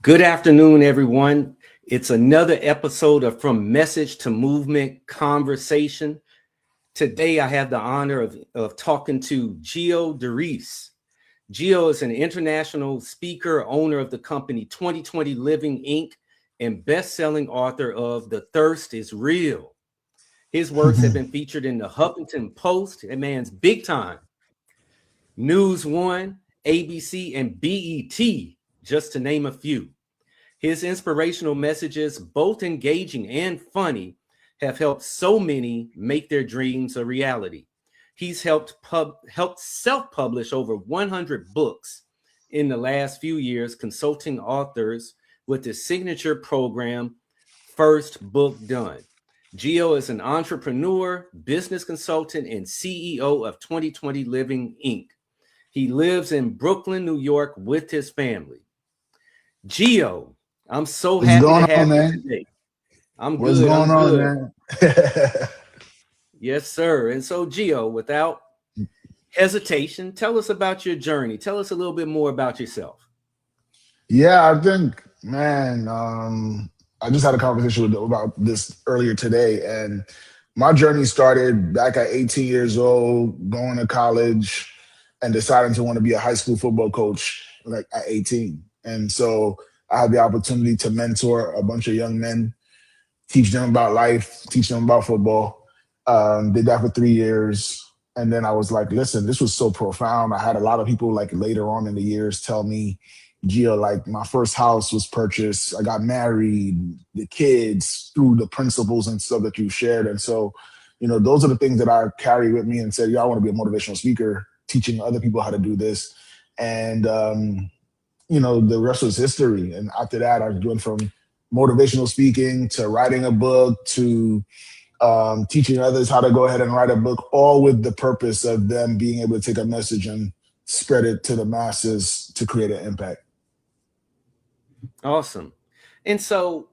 Good afternoon, everyone. It's another episode of From Message to Movement Conversation. Today, I have the honor of talking to Geovanni Derice. Gio is an international speaker, owner of the company 2020 Living Inc., and best-selling author of The Thirst is Real. His works have been featured in the Huffington Post, that man's big time, News One, ABC, and BET, just to name a few. His inspirational messages, both engaging and funny, have helped so many make their dreams a reality. He's helped self-publish over 100 books in the last few years, consulting authors with his signature program, First Book Done. Gio is an entrepreneur, business consultant, and CEO of 2020 Living Inc. He lives in Brooklyn, New York with his family. Gio, I'm so What's happy going to have on, you man? today. I'm What's good. going I'm on, good. man? Yes, sir. And so, Gio, without hesitation, tell us about your journey. Tell us a little bit more about yourself. Yeah, I think, man, I just had a conversation about this earlier today, and my journey started back at 18 years old, going to college and deciding to want to be a high school football coach like at 18. And so I had the opportunity to mentor a bunch of young men, teach them about life, teach them about football. Did that for 3 years. And then I was like, listen, this was so profound. I had a lot of people like later on in the years tell me, Gio, like my first house was purchased. I got married, the kids through the principles and stuff that you shared. And so, those are the things that I carry with me and said, I want to be a motivational speaker, teaching other people how to do this. And, the rest was history. And after that, I went from motivational speaking to writing a book to teaching others how to go ahead and write a book, all with the purpose of them being able to take a message and spread it to the masses to create an impact. Awesome. And so,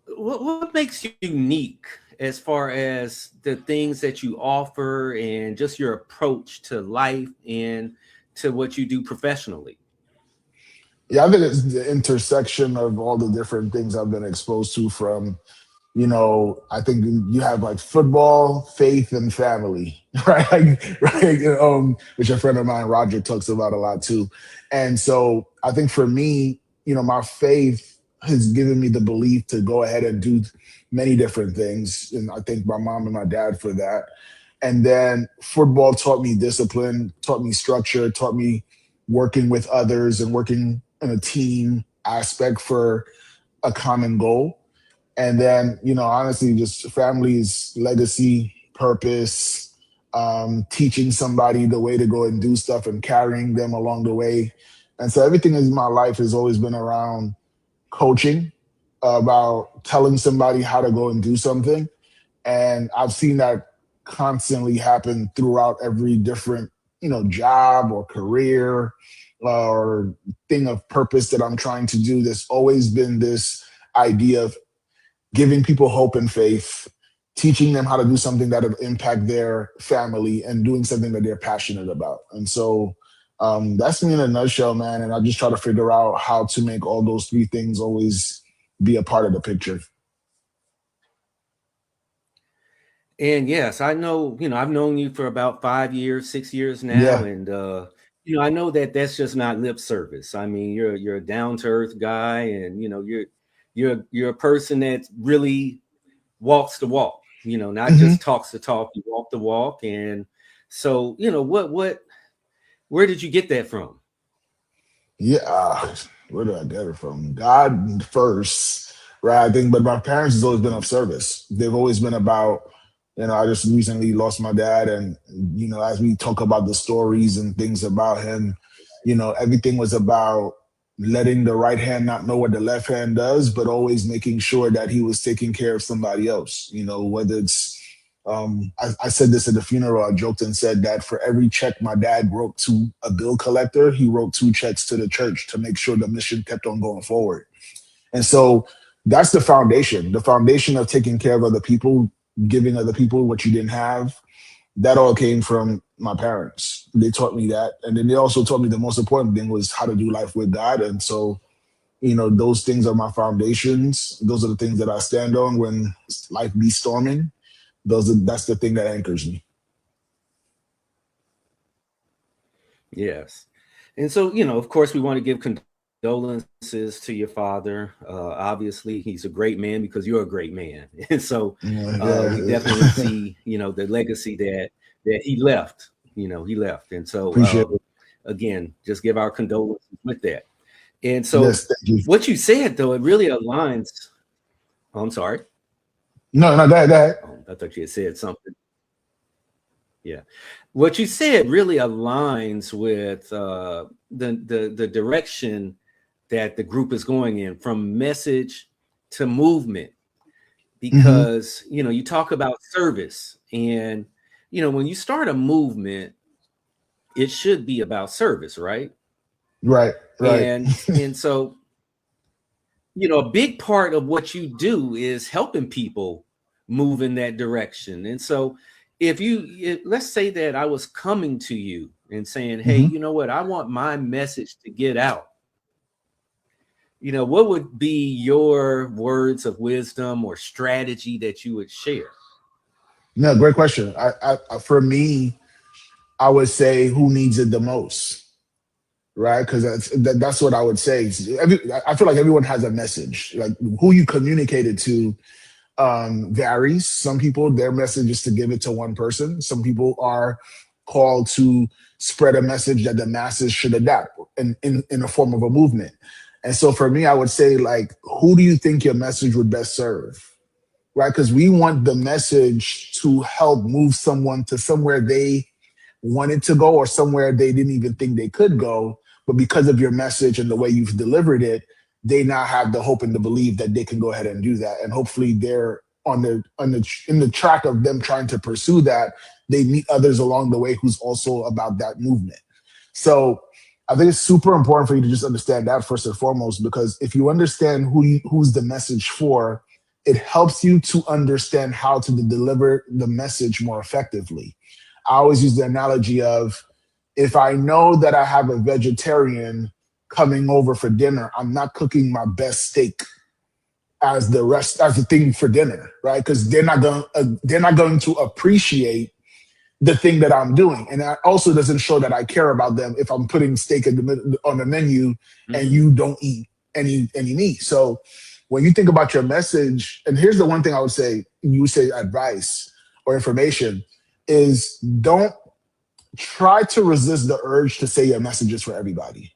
what makes you unique as far as the things that you offer and just your approach to life and to what you do professionally? Yeah, I think it's the intersection of all the different things I've been exposed to from I think you have like football, faith, and family, right? Right. Which a friend of mine, Roger, talks about a lot too. And so I think for me, my faith has given me the belief to go ahead and do many different things. And I thank my mom and my dad for that. And then football taught me discipline, taught me structure, taught me working with others and working in a team aspect for a common goal. And then, honestly, just family's legacy, purpose, teaching somebody the way to go and do stuff and carrying them along the way. And so everything in my life has always been around coaching, about telling somebody how to go and do something. And I've seen that constantly happen throughout every different, job or career or thing of purpose that I'm trying to do. There's always been this idea of giving people hope and faith, teaching them how to do something that will impact their family and doing something that they're passionate about. And so that's me in a nutshell, man. And I just try to figure out how to make all those three things always be a part of the picture. And yes, I know, I've known you for about 5 years, 6 years now. Yeah. And, I know that that's just not lip service. I mean, you're a down to earth guy and, you're a person that really walks the walk, not Mm-hmm. just talks the talk, you walk the walk. And so, where did you get that from? Yeah. Where did I get it from? God first, right? I think, but my parents has always been of service. They've always been about, I just recently lost my dad. And, as we talk about the stories and things about him, everything was about letting the right hand not know what the left hand does, but always making sure that he was taking care of somebody else, whether it's, I said this at the funeral. I joked and said that for every check my dad wrote to a bill collector, he wrote 2 checks to the church to make sure the mission kept on going forward. And so that's the foundation of taking care of other people, giving other people what you didn't have. That all came from my parents. They taught me that. And then they also taught me the most important thing was how to do life with God. And so those things are my foundations. Those are the things that I stand on when life be storming. That's the thing that anchors me. Yes. And so, of course, we want to give condolences to your father. Obviously, he's a great man because you're a great man. And so we Yeah, definitely see, the legacy that he left, he left. And so, appreciate it. again, just give our condolences with that. And so Yes, thank you. what you said, though, it really aligns. Oh, I'm sorry. No, go ahead. I thought you had said something. Yeah. What you said really aligns with the direction that the group is going in, from message to movement, Hmm. because you talk about service, and when you start a movement, it should be about service, right? Right, right. And so a big part of what you do is helping people move in that direction. And so let's say that I was coming to you and saying, hey, Hmm. you know what, I want my message to get out. What would be your words of wisdom or strategy that you would share? No, great question. For me, I would say who needs it the most, right? Because that's what I would say. I feel like everyone has a message. Like who you communicated to varies. Some people, their message is to give it to one person. Some people are called to spread a message that the masses should adapt in a form of a movement. And so for me, I would say, like, who do you think your message would best serve? Right? Because we want the message to help move someone to somewhere they wanted to go or somewhere they didn't even think they could go. But because of your message and the way you've delivered it, they now have the hope and the belief that they can go ahead and do that. And hopefully they're in the track of them trying to pursue that. They meet others along the way who's also about that movement. So I think it's super important for you to just understand that first and foremost, because if you understand who's the message for, it helps you to understand how to deliver the message more effectively. I always use the analogy of, if I know that I have a vegetarian coming over for dinner, I'm not cooking my best steak as the thing for dinner, right? Because they're not going to appreciate the thing that I'm doing, and that also doesn't show that I care about them if I'm putting steak on the menu and Mhm. you don't eat any meat. So when you think about your message, and here's the one thing I would say, you say advice or information, is don't try to resist the urge to say your message is for everybody.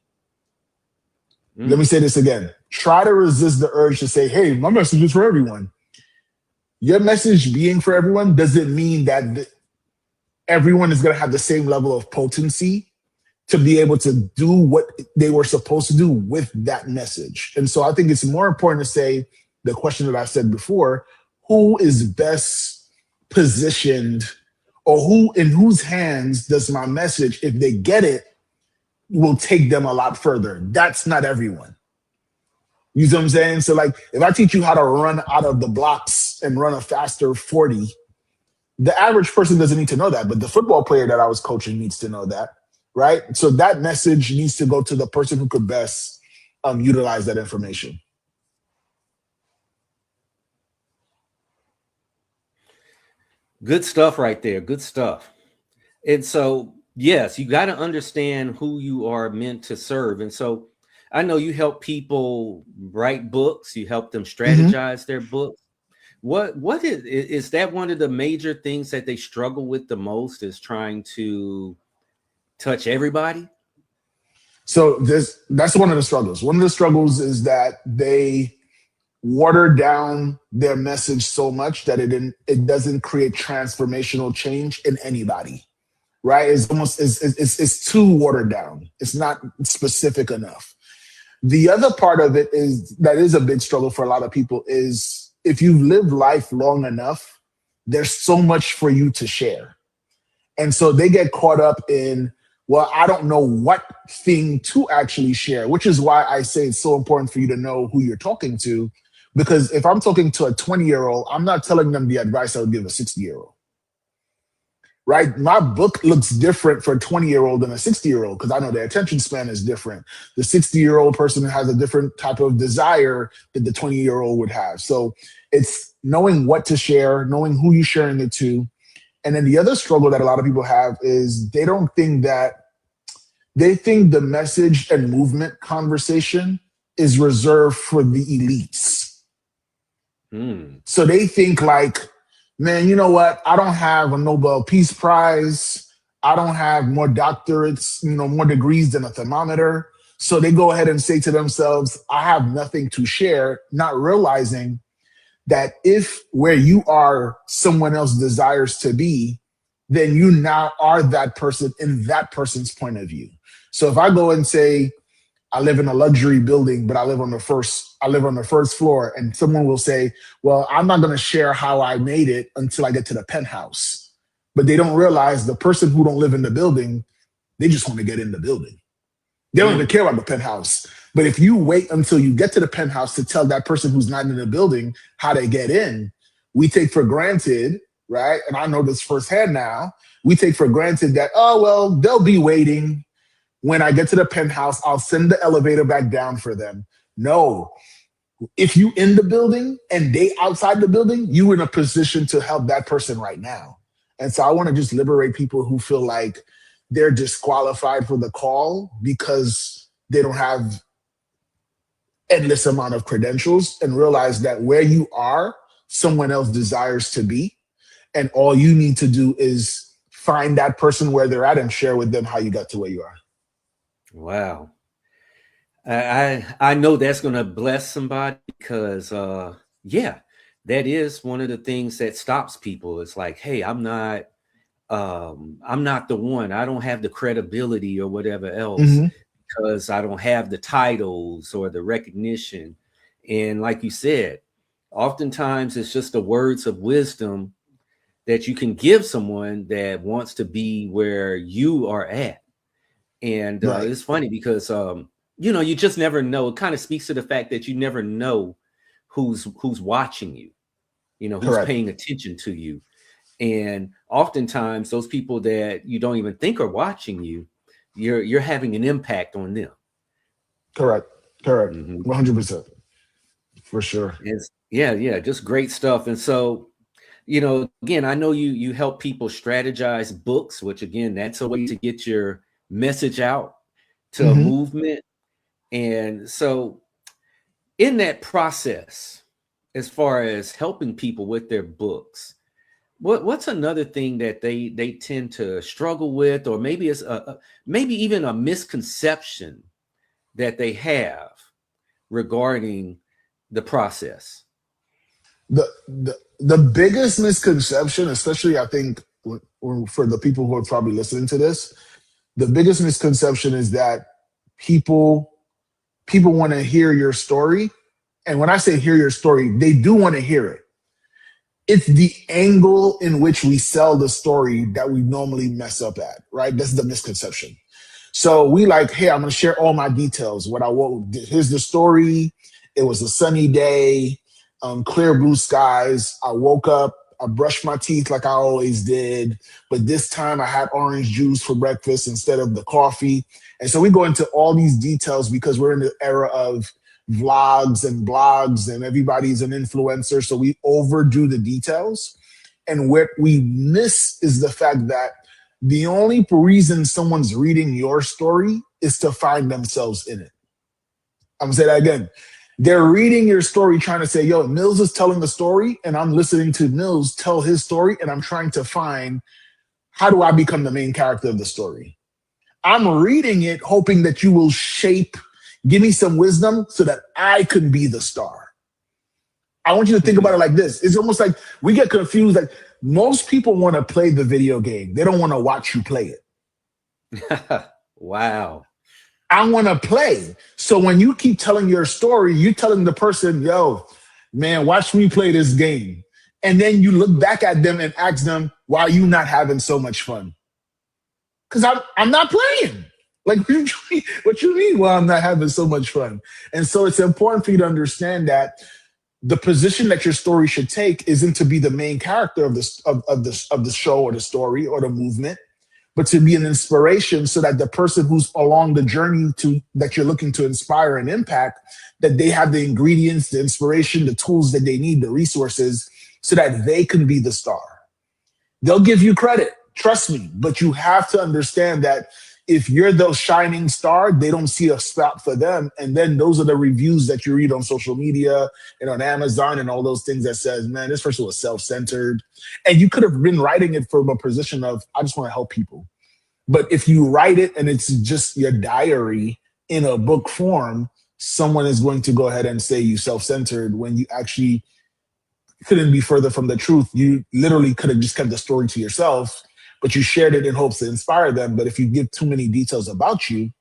Let me Mm. say this again. Try to resist the urge to say, hey, my message is for everyone. Your message being for everyone doesn't mean that everyone is going to have the same level of potency to be able to do what they were supposed to do with that message. And so I think it's more important to say the question that I said before, who is best positioned, or who in whose hands does my message, if they get it, will take them a lot further. That's not everyone. You see what I'm saying? So like if I teach you how to run out of the blocks and run a faster 40, the average person doesn't need to know that, but the football player that I was coaching needs to know that, right? So that message needs to go to the person who could best utilize that information. Good stuff right there. Good stuff. And so, yes, you got to understand who you are meant to serve. And so, I know you help people write books, you help them Mm-hmm. strategize their books. What is that one of the major things that they struggle with the most, is trying to touch everybody? So that's one of the struggles. One of the struggles is that they water down their message so much that it doesn't create transformational change in anybody. Right? It's almost it's too watered down. It's not specific enough. The other part of it is that is a big struggle for a lot of people is, if you've lived life long enough, there's so much for you to share. And so they get caught up in, well, I don't know what thing to actually share, which is why I say it's so important for you to know who you're talking to. Because if I'm talking to a 20-year-old, I'm not telling them the advice I would give a 60-year-old. right? My book looks different for a 20-year-old than a 60-year-old because I know their attention span is different. The 60-year-old person has a different type of desire that the 20-year-old would have. So it's knowing what to share, knowing who you're sharing it to. And then the other struggle that a lot of people have is they think the message and movement conversation is reserved for the elites. So they think like, man, you know what? I don't have a Nobel Peace Prize. I don't have more doctorates, more degrees than a thermometer. So they go ahead and say to themselves, I have nothing to share, not realizing that if where you are, someone else desires to be, then you now are that person in that person's point of view. So if I go and say, I live in a luxury building, but I live on the first floor, and someone will say, well, I'm not going to share how I made it until I get to the penthouse. But they don't realize the person who don't live in the building, they just want to get in the building. They don't even care about the penthouse. But if you wait until you get to the penthouse to tell that person who's not in the building how they get in, we take for granted, right? And I know this firsthand now, we take for granted that, oh, well, they'll be waiting. When I get to the penthouse, I'll send the elevator back down for them. No. If you in the building and they outside the building, you in a position to help that person right now. And so I want to just liberate people who feel like they're disqualified for the call because they don't have endless amount of credentials, and realize that where you are, someone else desires to be. And all you need to do is find that person where they're at and share with them how you got to where you are. Wow. I know that's going to bless somebody because, yeah, that is one of the things that stops people. It's like, hey, I'm not the one. I don't have the credibility or whatever else because I don't have the titles or the recognition. And like you said, oftentimes it's just the words of wisdom that you can give someone that wants to be where you are at. And it's funny because, you just never know. It kind of speaks to the fact that you never know who's watching you, who's paying attention to you. And oftentimes those people that you don't even think are watching you, you're having an impact on them. Correct. 100%. For sure. Yeah. Just great stuff. And so, again, I know you help people strategize books, which again, that's a way to get your message out to a movement. And so in that process, as far as helping people with their books, what's another thing that they tend to struggle with, or maybe it's maybe even a misconception that they have regarding the process? The biggest misconception, especially I think for the people who are probably listening to this, the biggest misconception is that people want to hear your story. And when I say hear your story, they do want to hear it. It's the angle in which we sell the story that we normally mess up at, right? That's the misconception. So we like, hey, I'm going to share all my details. Here's the story. It was a sunny day, clear blue skies. I woke up, I brushed my teeth like I always did, but this time I had orange juice for breakfast instead of the coffee. And so we go into all these details because we're in the era of vlogs and blogs and everybody's an influencer. So we overdo the details. And what we miss is the fact that the only reason someone's reading your story is to find themselves in it. I'm going to say that again. They're reading your story trying to say, yo, Mills is telling the story and I'm listening to Mills tell his story and I'm trying to find, how do I become the main character of the story? I'm reading it hoping that you will give me some wisdom so that I can be the star. I want you to think about it like this. It's almost like we get confused. Like most people want to play the video game. They don't want to watch you play it. Wow. I want to play. So when you keep telling your story, you're telling the person, yo, man, watch me play this game. And then you look back at them and ask them, why are you not having so much fun? Because I'm not playing. Like, what you mean? Well, I'm not having so much fun. And so it's important for you to understand that the position that your story should take isn't to be the main character of the show or the story or the movement, but to be an inspiration so that the person who's along the journey to that you're looking to inspire and impact, that they have the ingredients, the inspiration, the tools that they need, the resources, so that they can be the star. They'll give you credit, trust me, but you have to understand that if you're the shining star, they don't see a spot for them. And then those are the reviews that you read on social media and on Amazon and all those things that says, man, this person was self-centered. And you could have been writing it from a position of, I just want to help people. But if you write it and it's just your diary in a book form, someone is going to go ahead and say you self-centered when you actually couldn't be further from the truth. You literally could have just kept the story to yourself, but you shared it in hopes to inspire them. But if you give too many details about you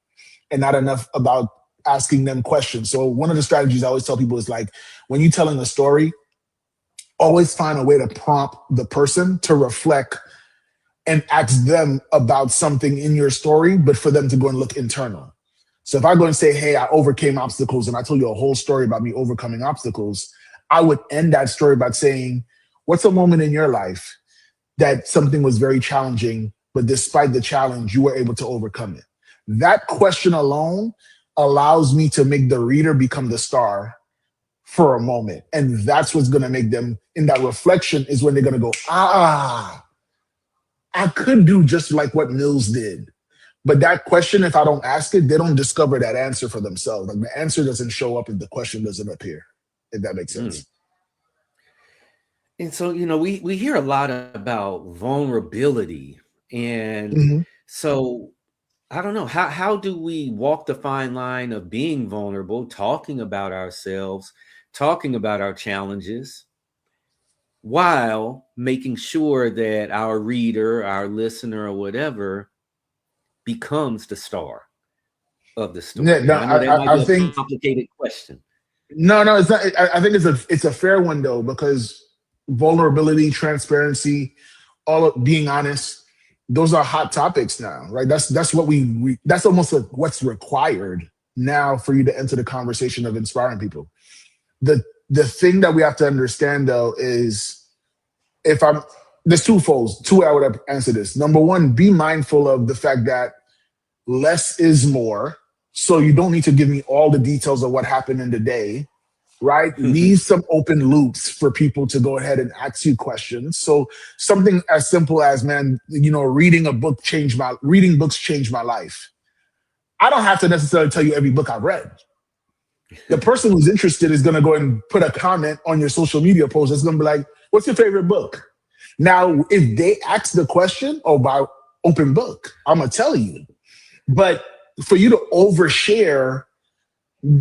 and not enough about asking them questions. So one of the strategies I always tell people is like, when you're telling a story, always find a way to prompt the person to reflect and ask them about something in your story, but for them to go and look internal. So if I go and say, hey, I overcame obstacles, and I told you a whole story about me overcoming obstacles, I would end that story by saying, what's a moment in your life that something was very challenging, but despite the challenge, you were able to overcome it? That question alone allows me to make the reader become the star for a moment. And that's what's going to make them, in that reflection, is when they're going to go, I could do just like what Mills did. But that question, if I don't ask it, they don't discover that answer for themselves. Like, the answer doesn't show up if the question doesn't appear, if that makes sense. And so, we hear a lot about vulnerability. And Mm-hmm. so I don't know, how do we walk the fine line of being vulnerable, talking about ourselves, talking about our challenges, while making sure that our reader, our listener, or whatever becomes the star of the story? Yeah, no, And I know that might I be a think complicated question. no, it's not. I think it's a fair one though, because vulnerability, transparency, all of being honest, those are hot topics now, right? That's what that's almost like what's required now for you to enter the conversation of inspiring people. The thing that we have to understand though is, if I'm there's twofold, two way I would answer this. Number one, be mindful of the fact that less is more. So you don't need to give me all the details of what happened in the day, right? Leave some open loops for people to go ahead and ask you questions. So something as simple as, man, reading books changed my life. I don't have to necessarily tell you every book I've read. The person who's interested is going to go and put a comment on your social media post that's going to be like, what's your favorite book? Now, if they ask the question, by open book, I'm going to tell you. But for you to overshare,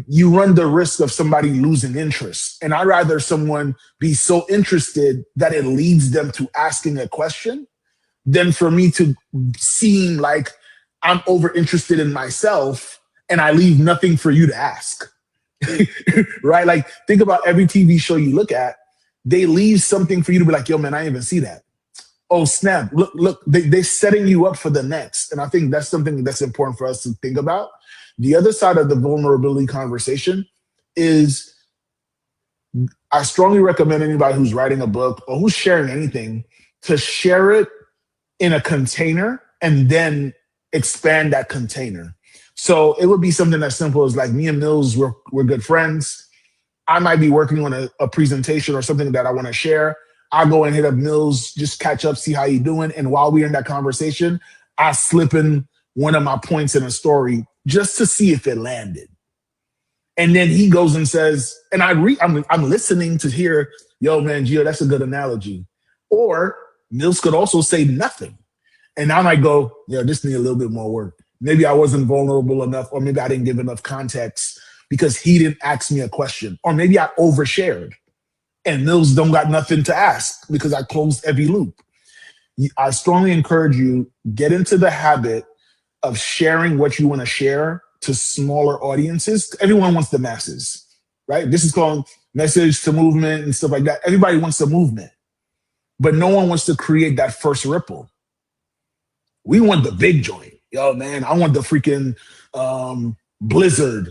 you run the risk of somebody losing interest. And I'd rather someone be so interested that it leads them to asking a question than for me to seem like I'm over interested in myself and I leave nothing for you to ask. Right? Like, think about every TV show you look at, they leave something for you to be like, yo, man, I didn't even see that. Oh, snap. Look, they're setting you up for the next. And I think that's something that's important for us to think about. The other side of the vulnerability conversation is, I strongly recommend anybody who's writing a book or who's sharing anything to share it in a container and then expand that container. So it would be something as simple as, like, me and Mills, we're good friends. I might be working on a presentation or something that I want to share. I'll go and hit up Mills, just catch up, see how you doing. And while we're in that conversation, I slip in one of my points in a story just to see if it landed. And then he goes and says, and I'm listening to hear, yo, man, Gio, that's a good analogy. Or Mills could also say nothing. And I might go, this need a little bit more work. Maybe I wasn't vulnerable enough, or maybe I didn't give enough context because he didn't ask me a question. Or maybe I overshared and Mills don't got nothing to ask because I closed every loop. I strongly encourage you, get into the habit of sharing what you want to share to smaller audiences. Everyone wants the masses, right? This is called message to movement and stuff like that. Everybody wants the movement, but no one wants to create that first ripple. We want the big joint. Yo, man, I want the freaking blizzard.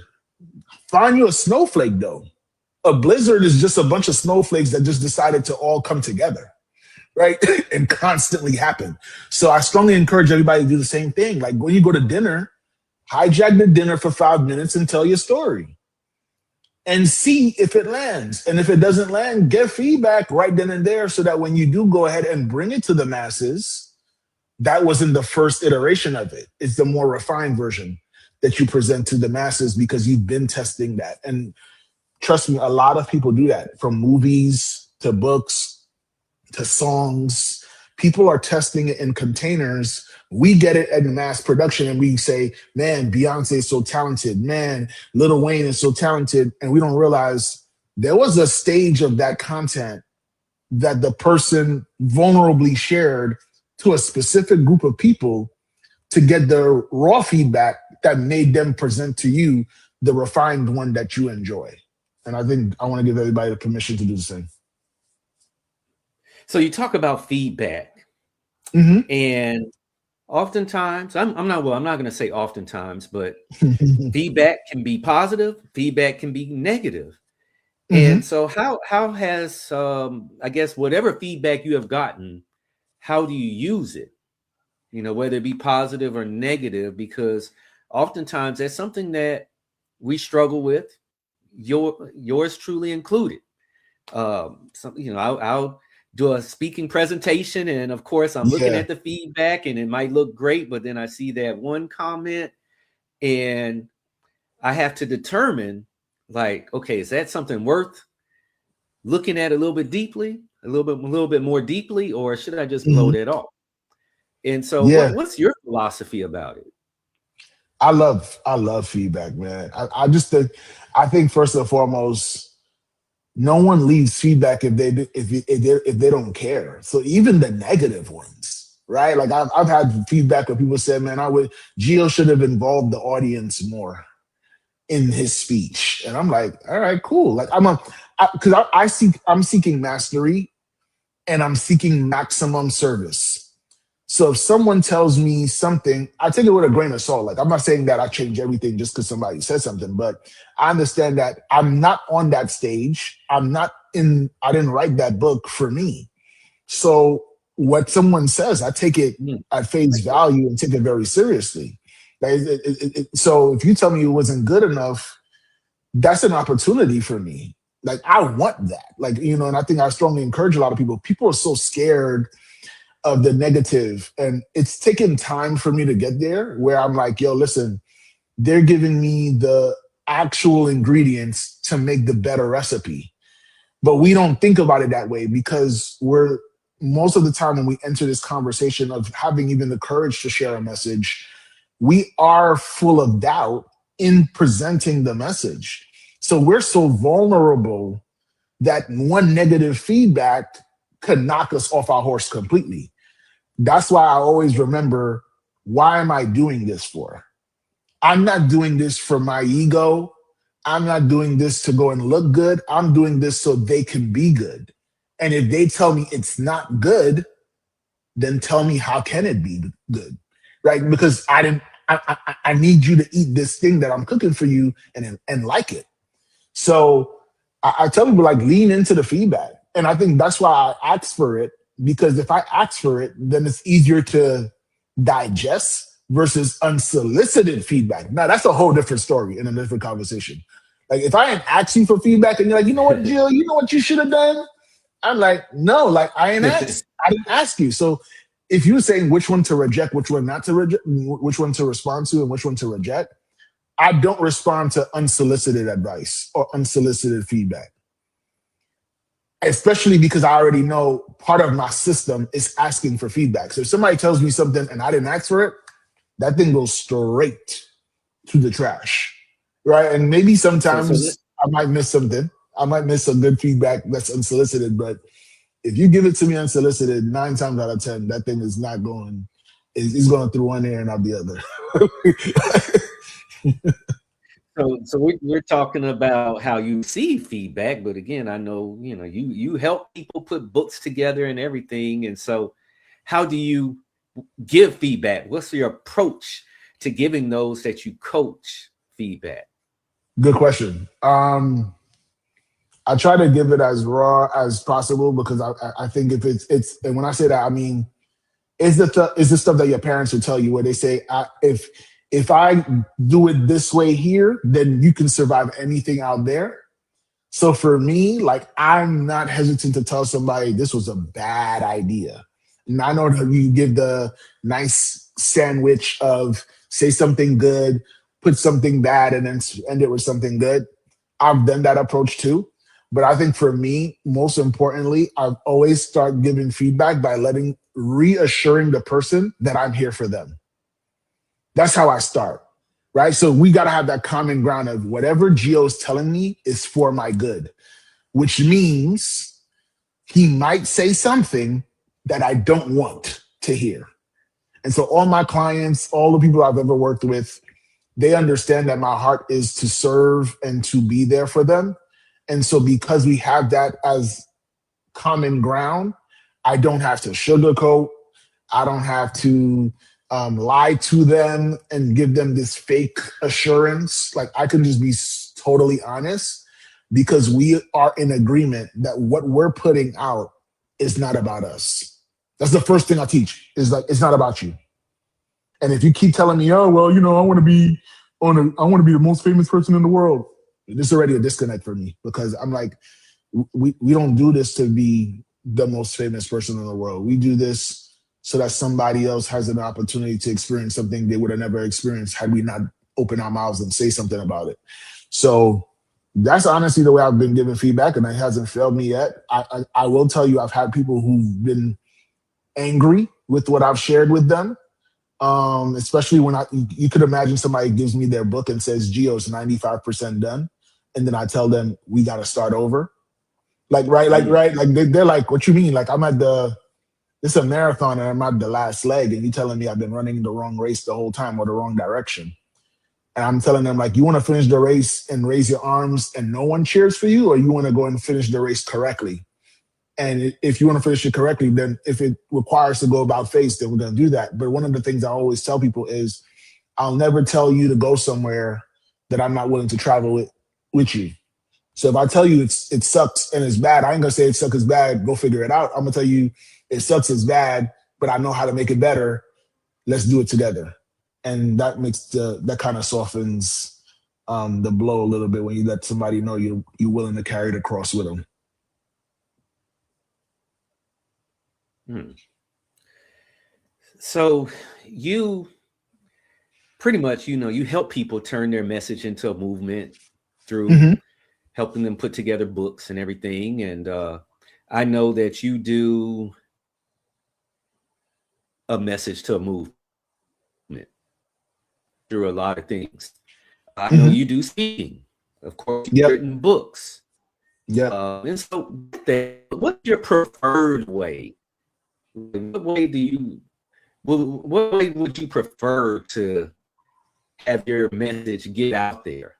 Find you a snowflake, though. A blizzard is just a bunch of snowflakes that just decided to all come together, right? And constantly happen. So I strongly encourage everybody to do the same thing. Like when you go to dinner, hijack the dinner for 5 minutes and tell your story and see if it lands. And if it doesn't land, get feedback right then and there so that when you do go ahead and bring it to the masses, that wasn't the first iteration of it. It's the more refined version that you present to the masses because you've been testing that. And trust me, a lot of people do that, from movies to books to songs. People are testing it in containers. We get it in mass production and we say, man, Beyonce is so talented. Man, Lil Wayne is so talented. And we don't realize there was a stage of that content that the person vulnerably shared to a specific group of people to get the raw feedback that made them present to you the refined one that you enjoy. And I think I want to give everybody the permission to do the same. So you talk about feedback, and oftentimes, I'm not going to say oftentimes, but feedback can be positive, feedback can be negative. And so how has, I guess, whatever feedback you have gotten, how do you use it? Whether it be positive or negative, because oftentimes that's something that we struggle with, yours truly included. I'll do a speaking presentation, and of course I'm looking at the feedback and it might look great, but then I see that one comment and I have to determine, like, okay, is that something worth looking at a little bit deeply, a little bit more deeply, or should I just blow that off? And so what's your philosophy about it? I love feedback, man. I think first and foremost, no one leaves feedback if they don't care. So even the negative ones, right? Like I've had feedback where people said, man, Gio should have involved the audience more in his speech. And I'm like, all right, cool. Like I'm seeking mastery and I'm seeking maximum service. So if someone tells me something, I take it with a grain of salt. Like I'm not saying that I change everything just because somebody says something, but I understand that I'm not on that stage. I didn't write that book for me. So what someone says, I take it at face value and take it very seriously. Like, so if you tell me it wasn't good enough, that's an opportunity for me. Like I want that. Like, and I think I strongly encourage a lot of people. People are so scared of the negative. And it's taken time for me to get there where I'm like, yo, listen, they're giving me the actual ingredients to make the better recipe. But we don't think about it that way because most of the time when we enter this conversation of having even the courage to share a message, we are full of doubt in presenting the message. So we're so vulnerable that one negative feedback could knock us off our horse completely. That's why I always remember, why am I doing this for? I'm not doing this for my ego. I'm not doing this to go and look good. I'm doing this so they can be good. And if they tell me it's not good, then tell me how can it be good, right? Because I need you to eat this thing that I'm cooking for you and like it. So I tell people, like, lean into the feedback. And I think that's why I ask for it, because if I ask for it, then it's easier to digest versus unsolicited feedback. Now, that's a whole different story in a different conversation. Like, if I ain't asking for feedback and you're like, you know what, Jill, you know what you should have done? I'm like, no, like, I didn't ask you. So if you're saying which one to reject, which one not to reject, which one to respond to, and which one to reject, I don't respond to unsolicited advice or unsolicited feedback. Especially because I already know part of my system is asking for feedback. So if somebody tells me something and I didn't ask for it, that thing goes straight to the trash, right? And maybe sometimes I might miss something. I might miss some good feedback that's unsolicited, but if you give it to me unsolicited, 9 times out of 10, that thing is not going, it's going through one ear and out the other. So we're talking about how you see feedback, but again, I know, you help people put books together and everything. And so how do you give feedback? What's your approach to giving those that you coach feedback? Good question. I try to give it as raw as possible because I think if it's and when I say that I mean is the stuff that your parents will tell you where they say if I do it this way here, then you can survive anything out there. So for me, like I'm not hesitant to tell somebody this was a bad idea. And I know that you give the nice sandwich of say something good, put something bad, and then end it with something good. I've done that approach too. But I think for me, most importantly, I've always start giving feedback by reassuring the person that I'm here for them. That's how I start, right? So we got to have that common ground of whatever Gio's telling me is for my good, which means he might say something that I don't want to hear. And so all my clients, all the people I've ever worked with, they understand that my heart is to serve and to be there for them. And so because we have that as common ground, I don't have to sugarcoat. I don't have to lie to them and give them this fake assurance. Like I can just be totally honest because we are in agreement that what we're putting out is not about us. That's the first thing I teach is like, it's not about you. And if you keep telling me, oh, well, you know, I want to be the most famous person in the world. This is already a disconnect for me because I'm like, we don't do this to be the most famous person in the world. We do this so that somebody else has an opportunity to experience something they would have never experienced had we not open our mouths and say something about it. So that's honestly the way I've been giving feedback, and it hasn't failed me yet. I will tell you, I've had people who've been angry with what I've shared with them. Especially when you could imagine somebody gives me their book and says, Gio's 95% done. And then I tell them, we got to start over. Like, right. Like they're like, what you mean? Like it's a marathon and I'm at the last leg. And you telling me I've been running the wrong race the whole time or the wrong direction. And I'm telling them like, you want to finish the race and raise your arms and no one cheers for you, or you want to go and finish the race correctly? And if you want to finish it correctly, then if it requires to go about face, then we're going to do that. But one of the things I always tell people is I'll never tell you to go somewhere that I'm not willing to travel with you. So if I tell you it sucks and it's bad, I ain't going to say it sucks, it's bad, go figure it out. I'm going to tell you it sucks, it's bad, but I know how to make it better. Let's do it together. And that makes that kind of softens the blow a little bit when you let somebody know you're willing to carry the cross with them. So you pretty much, you help people turn their message into a movement through helping them put together books and everything. And I know that you do a message to a movement through a lot of things. I know you do speaking, of course, written books. Yeah. And so what's your preferred way? What way would you prefer to have your message get out there?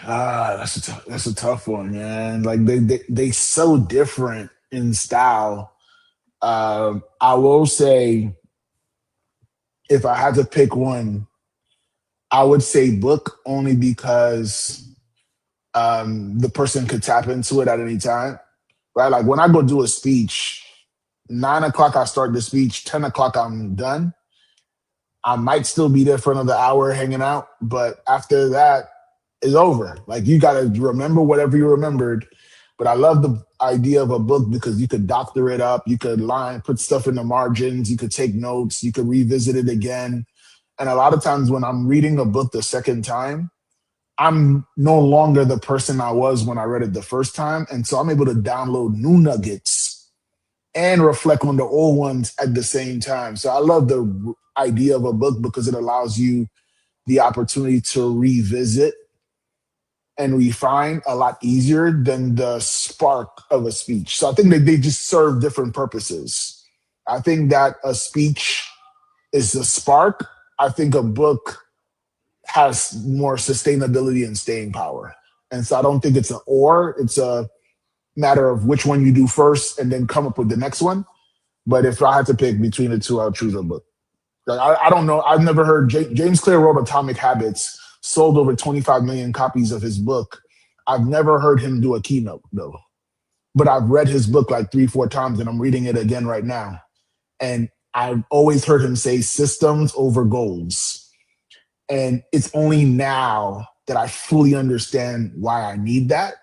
That's a tough one, man. Like they so different in style. I will say, if I had to pick one, I would say book only because the person could tap into it at any time, right? Like when I go do a speech, 9 o'clock I start the speech, 10 o'clock I'm done. I might still be there for another hour hanging out, but after that, it's over. Like you got to remember whatever you remembered. But I love the idea of a book because you could doctor it up, you could put stuff in the margins, you could take notes, you could revisit it again. And a lot of times when I'm reading a book the second time, I'm no longer the person I was when I read it the first time. And so I'm able to download new nuggets and reflect on the old ones at the same time. So I love the idea of a book because it allows you the opportunity to revisit and refine a lot easier than the spark of a speech. So I think that they just serve different purposes. I think that a speech is a spark. I think a book has more sustainability and staying power. And so I don't think it's it's a matter of which one you do first and then come up with the next one. But if I had to pick between the two, I'll choose a book. Like, I don't know. I've never heard James Clear wrote Atomic Habits, sold over 25 million copies of his book. I've never heard him do a keynote though, but I've read his book like 3, 4 times, and I'm reading it again right now. And I've always heard him say systems over goals. And it's only now that I fully understand why I need that,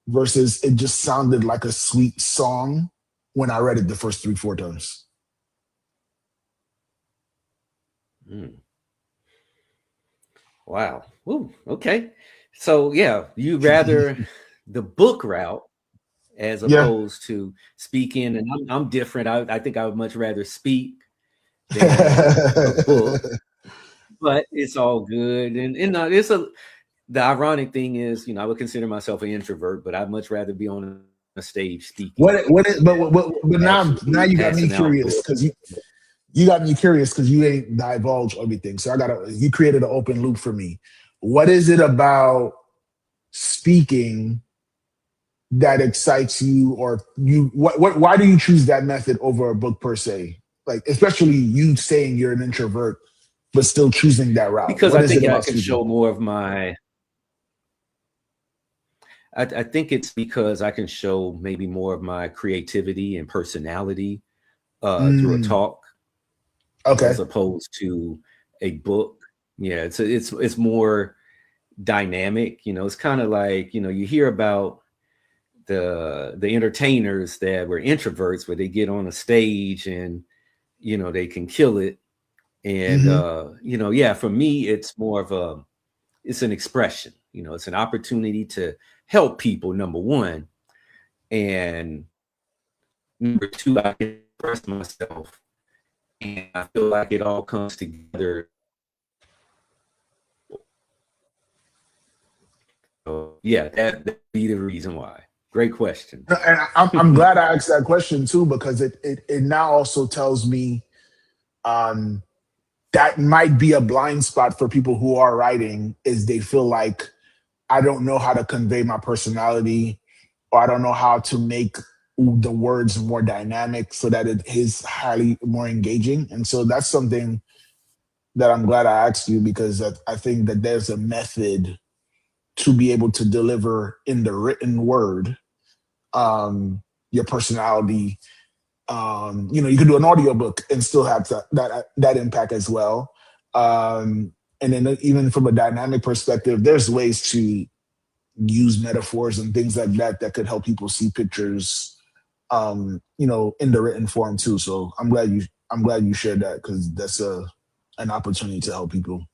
versus it just sounded like a sweet song when I read it the first 3, 4 times. Mm. Wow. Ooh, okay. So yeah, you rather the book route as Yeah. opposed to speaking. And I'm different. I think I would much rather speak than a book, but it's all good. And it's the ironic thing is, I would consider myself an introvert, but I'd much rather be on a stage speaking but now actually you got me passing out curious, books. because you got me curious because you ain't divulged everything. So you created an open loop for me. What is it about speaking that excites you, or why do you choose that method over a book per se? Like, especially you saying you're an introvert, but still choosing that route. Because What I is it think I about can speaking? show more of my I think it's because I can show maybe more of my creativity and personality through a Mm, talk okay. as opposed to a book. Yeah, it's more dynamic. It's kind of like you hear about the entertainers that were introverts, where they get on a stage and they can kill it. And Hmm. yeah, for me, it's more of it's an expression. It's an opportunity to help people. Number one, and number two, I can express myself, and I feel like it all comes together. So yeah, that'd be the reason why. Great question. And I'm glad I asked that question too, because it now also tells me um, that might be a blind spot for people who are writing, is they feel like I don't know how to convey my personality, or I don't know how to make the words more dynamic so that it is highly more engaging. And so that's something that I'm glad I asked you, because I think that there's a method to be able to deliver in the written word your personality. You can do an audiobook and still have that impact as well. And then even from a dynamic perspective, there's ways to use metaphors and things like that that could help people see pictures, in the written form too. So I'm glad you shared that, because that's an opportunity to help people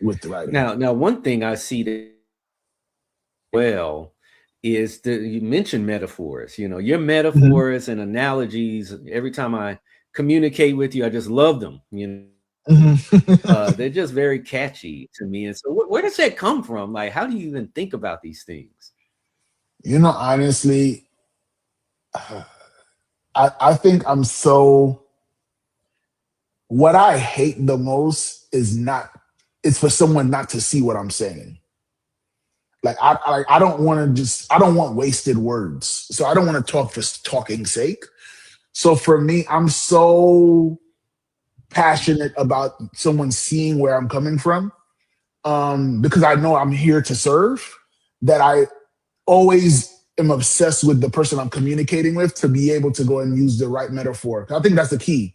with the writing. Now, one thing I see that well is that you mentioned metaphors. Your Mhm. metaphors and analogies. Every time I communicate with you, I just love them. Mhm. They're just very catchy to me. And so, where does that come from? Like, how do you even think about these things? Honestly, I think I'm so. What I hate the most is not. It's for someone not to see what I'm saying. Like I don't want to just. I don't want wasted words. So I don't want to talk for talking's sake. So for me, I'm so passionate about someone seeing where I'm coming from, because I know I'm here to serve. That I always am obsessed with the person I'm communicating with, to be able to go and use the right metaphor. I think that's the key.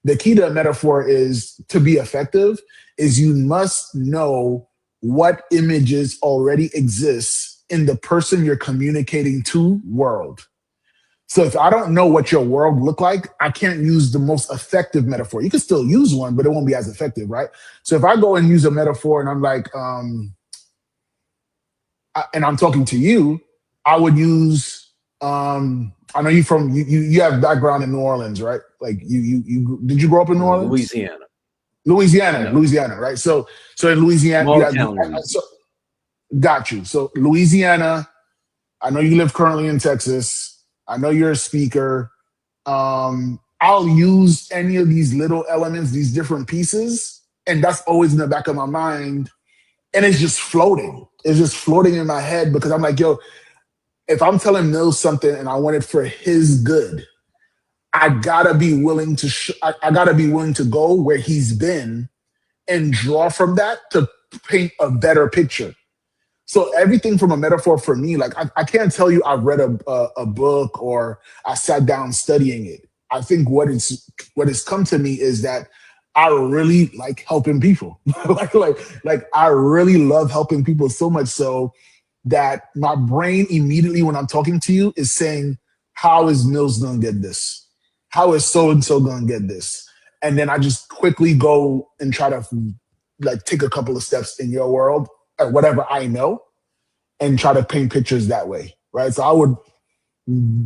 The key to a metaphor is to be effective is you must know what images already exist in the person you're communicating to world. So if I don't know what your world look like, I can't use the most effective metaphor. You can still use one, but it won't be as effective, right? So if I go and use a metaphor and I'm like, and I'm talking to you, I would use. I know you have background in New Orleans, right? Like you did you grow up in New Orleans? Louisiana. Louisiana, No, Louisiana, right? So in Louisiana, you small have town so Louisiana. got you. So Louisiana, I know you live currently in Texas. I know you're a speaker. I'll use any of these little elements, these different pieces, and that's always in the back of my mind. And it's just floating. It's just floating in my head, because I'm like, yo, if I'm telling Mills something and I want it for his good, I gotta be willing to. I gotta be willing to go where he's been and draw from that to paint a better picture. So everything from a metaphor for me, like I can't tell you I've read a book or I sat down studying it. I think what has come to me is that I really like helping people. Like I really love helping people so much so that my brain immediately when I'm talking to you is saying, how is Mills gonna get this? How is so and so gonna get this? And then I just quickly go and try to like take a couple of steps in your world or whatever I know and try to paint pictures that way. Right. So I would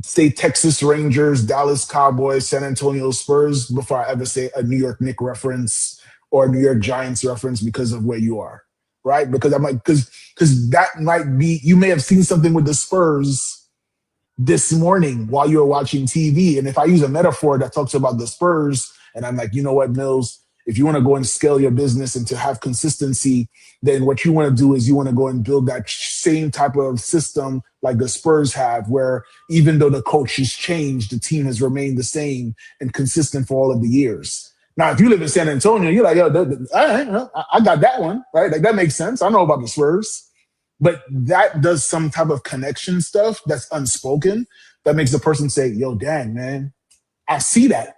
say Texas Rangers, Dallas Cowboys, San Antonio Spurs before I ever say a New York Knicks reference or a New York Giants reference because of where you are. Right. Because I'm like, because that might be, you may have seen something with the Spurs this morning while you were watching TV. And if I use a metaphor that talks about the Spurs, and I'm like, you know what, Mills, if you want to go and scale your business and to have consistency, then what you want to do is you want to go and build that same type of system like the Spurs have, where even though the coach has changed, the team has remained the same and consistent for all of the years. Now, if you live in San Antonio, you're like, yo, all right, I got that one, right? Like that makes sense. I know about the Spurs. But that does some type of connection stuff that's unspoken that makes the person say, yo, dang, man, I see that.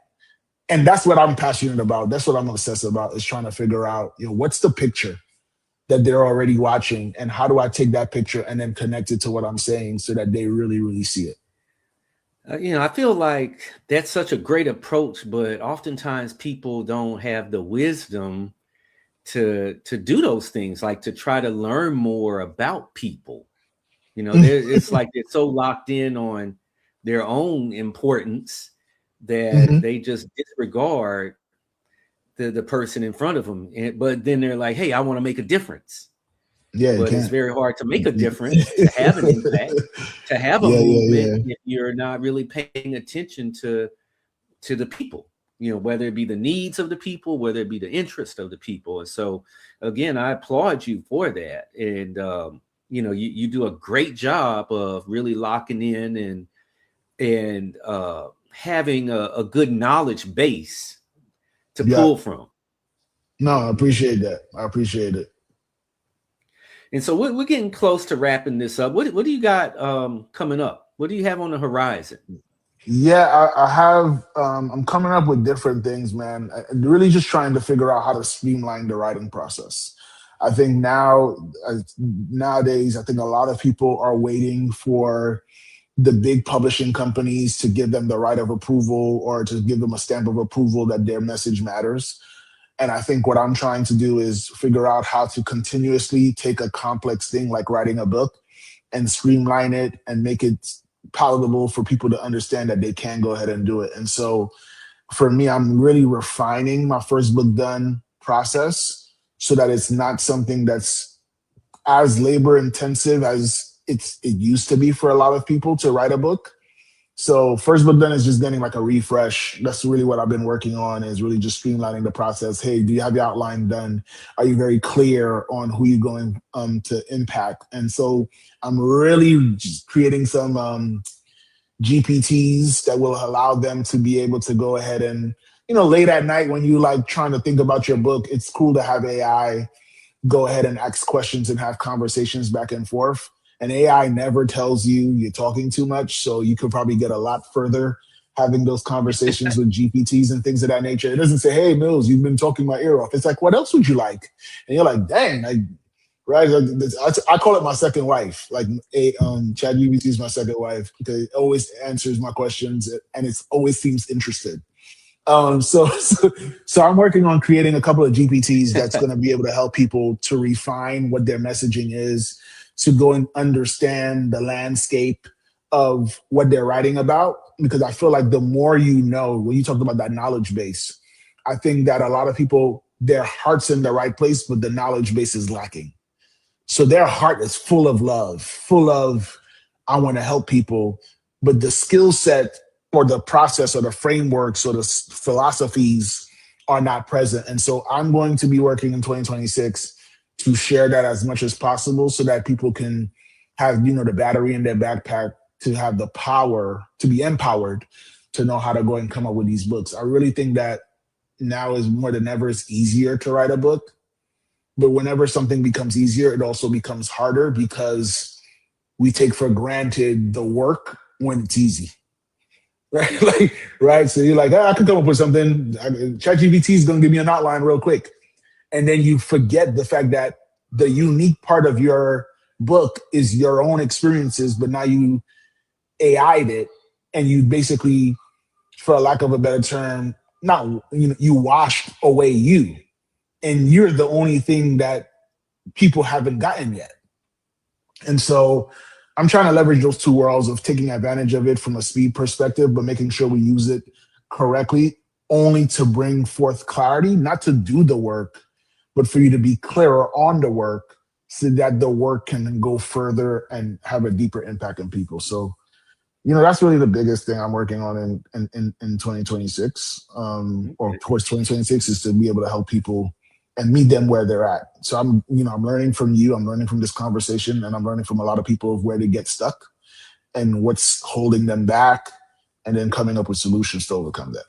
And that's what I'm passionate about. That's what I'm obsessed about is trying to figure out, what's the picture that they're already watching and how do I take that picture and then connect it to what I'm saying so that they really, really see it. I feel like that's such a great approach, but oftentimes people don't have the wisdom to do those things, like to try to learn more about people. It's like they're so locked in on their own importance that Mhm. they just disregard the person in front of them. But then they're like, hey, I want to make a difference. Yeah, you But it's can't. very hard to make a difference, to have an impact, to have a Yeah, yeah, movement yeah. if you're not really paying attention to the people, whether it be the needs of the people, whether it be the interest of the people. And so, again, I applaud you for that. And, you do a great job of really locking in and having a good knowledge base to Yeah. pull from. No, I appreciate that. I appreciate it. And so we're getting close to wrapping this up. What do you got coming up? What do you have on the horizon? Yeah, I have. I'm coming up with different things, man. Really, just trying to figure out how to streamline the writing process. I think nowadays, I think a lot of people are waiting for the big publishing companies to give them the right of approval or to give them a stamp of approval that their message matters. And I think what I'm trying to do is figure out how to continuously take a complex thing like writing a book and streamline it and make it palatable for people to understand that they can go ahead and do it. And so for me, I'm really refining my first book done process so that it's not something that's as labor intensive as it used to be for a lot of people to write a book. So first book done is just getting like a refresh. That's really what I've been working on is really just streamlining the process. Hey, do you have your outline done? Are you very clear on who you're going to impact? And so I'm really just creating some GPTs that will allow them to be able to go ahead and, late at night when you like trying to think about your book, it's cool to have AI go ahead and ask questions and have conversations back and forth. And AI never tells you you're talking too much. So you could probably get a lot further having those conversations with GPTs and things of that nature. It doesn't say, hey, Mills, you've been talking my ear off. It's like, what else would you like? And you're like, dang, right? I call it my second wife. Like Chad GPT is my second wife because it always answers my questions and it always seems interested. So I'm working on creating a couple of GPTs that's going to be able to help people to refine what their messaging is, to go and understand the landscape of what they're writing about. Because I feel like the more you know, when you talked about that knowledge base, I think that a lot of people, their heart's in the right place, but the knowledge base is lacking. So their heart is full of love, full of, I want to help people. But the skill set or the process or the frameworks or the philosophies are not present. And so I'm going to be working in 2026 to share that as much as possible so that people can have, the battery in their backpack to have the power to be empowered to know how to go and come up with these books. I really think that now is more than ever, it's easier to write a book But whenever something becomes easier, it also becomes harder because we take for granted the work when it's easy. Right? Like, right. So you're like, "Ah, I could come up with something. ChatGPT is going to give me an outline real quick." And then you forget the fact that the unique part of your book is your own experiences, but now you AI'd it and you basically, for lack of a better term, not you washed away you, and you're the only thing that people haven't gotten yet. And so I'm trying to leverage those two worlds of taking advantage of it from a speed perspective, but making sure we use it correctly, only to bring forth clarity, not to do the work, but for you to be clearer on the work so that the work can go further and have a deeper impact on people. So, that's really the biggest thing I'm working on in 2026, or towards 2026, is to be able to help people and meet them where they're at. So I'm learning from you, I'm learning from this conversation, and I'm learning from a lot of people of where they get stuck and what's holding them back, and then coming up with solutions to overcome that.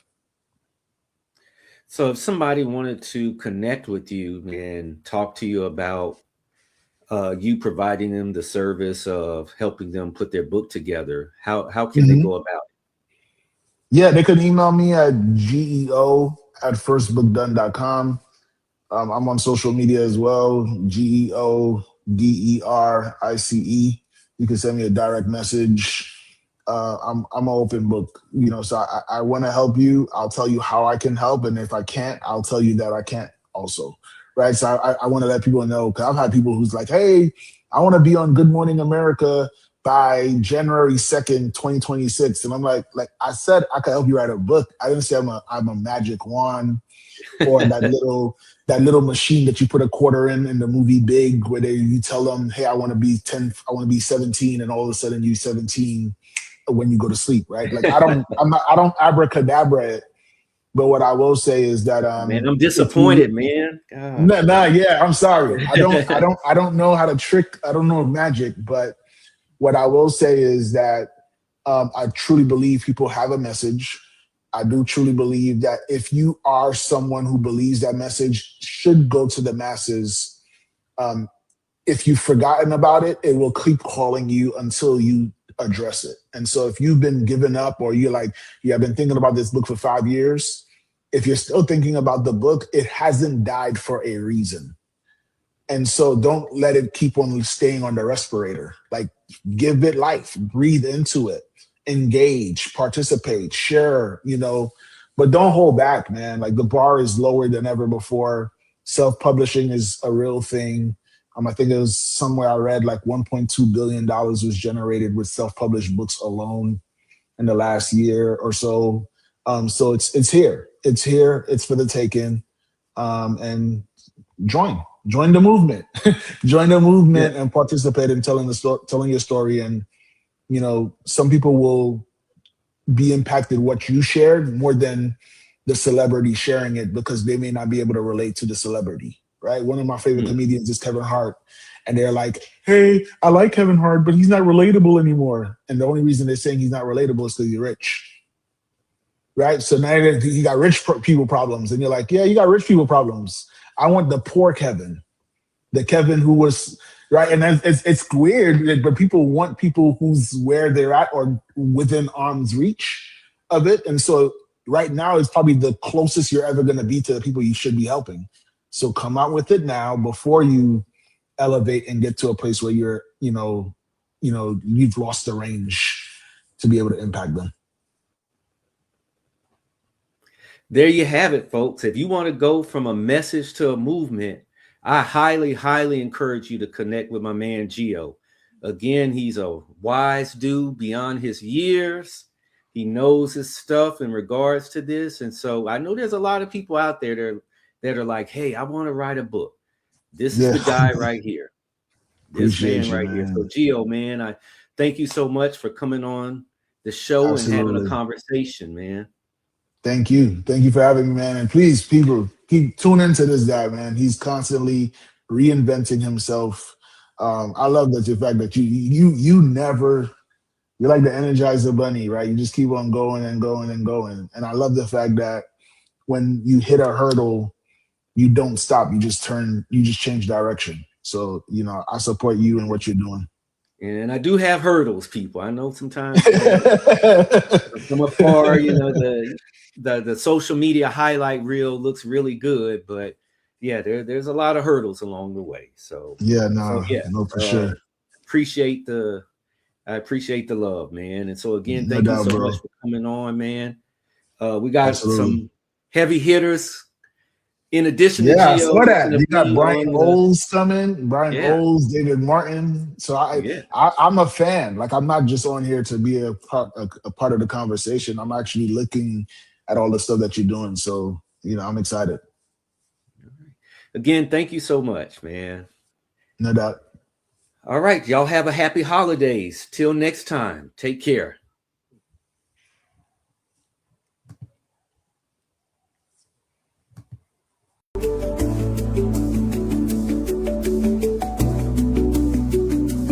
So if somebody wanted to connect with you and talk to you about you providing them the service of helping them put their book together, how can they Mhm. go about it? Yeah, they can email me at geo@firstbookdone.com. I'm on social media as well, GeoDerice. You can send me a direct message. I'm an open book, so I want to help you. I'll tell you how I can help. And if I can't, I'll tell you that I can't also. Right. So I want to let people know, because I've had people who's like, hey, I want to be on Good Morning America by January 2nd, 2026. And I'm like I said, I could help you write a book. I didn't say I'm a magic wand, or that little machine that you put a quarter in the movie Big, where you tell them, hey, I want to be 10, I want to be 17, and all of a sudden you're 17 when you go to sleep, right? Like I don't abracadabra it, but what I will say is that Man, I'm if you disappointed, man. nah, Gosh. nah, yeah, I'm sorry. I don't know how to trick, I don't know magic, but what I will say is that I truly believe people have a message. I do truly believe that if you are someone who believes that message should go to the masses, um, if you've forgotten about it, it will keep calling you until you address it. And so if you've been given up, or you're like, yeah, I've been thinking about this book for 5 years, if you're still thinking about the book, it hasn't died for a reason. And so don't let it keep on staying on the respirator. Like, give it life, breathe into it, engage, participate, share, but don't hold back, man. Like, the bar is lower than ever before. Self-publishing is a real thing. I think it was somewhere I read like $1.2 billion was generated with self-published books alone in the last year or so. So it's here. It's here. It's for the taking. And join the movement, join the Yeah. movement and participate in telling the story, telling your story. And some people will be impacted what you shared more than the celebrity sharing it, because they may not be able to relate to the celebrity. Right. One of my favorite Mm. comedians is Kevin Hart, and they're like, hey, I like Kevin Hart, but he's not relatable anymore. And the only reason they're saying he's not relatable is because he's rich. Right. So now you got people problems, and you're like, yeah, you got rich people problems. I want the poor Kevin, the Kevin who was right. And it's weird, but people want people who's where they're at or within arm's reach of it. And so right now is probably the closest you're ever going to be to the people you should be helping. So come out with it now before you elevate and get to a place where you're, you've lost the range to be able to impact them. There you have it, folks. If you want to go from a message to a movement, I highly, highly encourage you to connect with my man Geo. Again, he's a wise dude beyond his years. He knows his stuff in regards to this. And so I know there's a lot of people out there that are like, hey, I want to write a book. This is Yeah. the guy right here. This man Appreciate you, right here. So man. Geo, man, I thank you so much for coming on the show and having a Absolutely. conversation, man. Thank you. Thank you for having me, man. And please, people, keep tune into this guy, man. He's constantly reinventing himself. I love that the fact that you never, you're like the Energizer Bunny, right? You just keep on going and going and going. And I love the fact that when you hit a hurdle, you don't stop. You just change direction. So, I support you and what you're doing. And I do have hurdles, people. I know sometimes from afar, the social media highlight reel looks really good, but yeah, there's a lot of hurdles along the way. So yeah, yeah, no, for sure. I appreciate the love, man. And so again, No thank you doubt, so bro. much for coming on, man. We got Absolutely. some heavy hitters in addition to Yeah, I Gio. saw That's that. gonna You got be Brian on the Oles coming, yeah, David Martin. So yeah. I'm a fan. Like, I'm not just on here to be a part of the conversation. I'm actually looking at all the stuff that you're doing. So, I'm excited. Again, thank you so much, man. No doubt. All right, y'all have a happy holidays. Till next time, take care.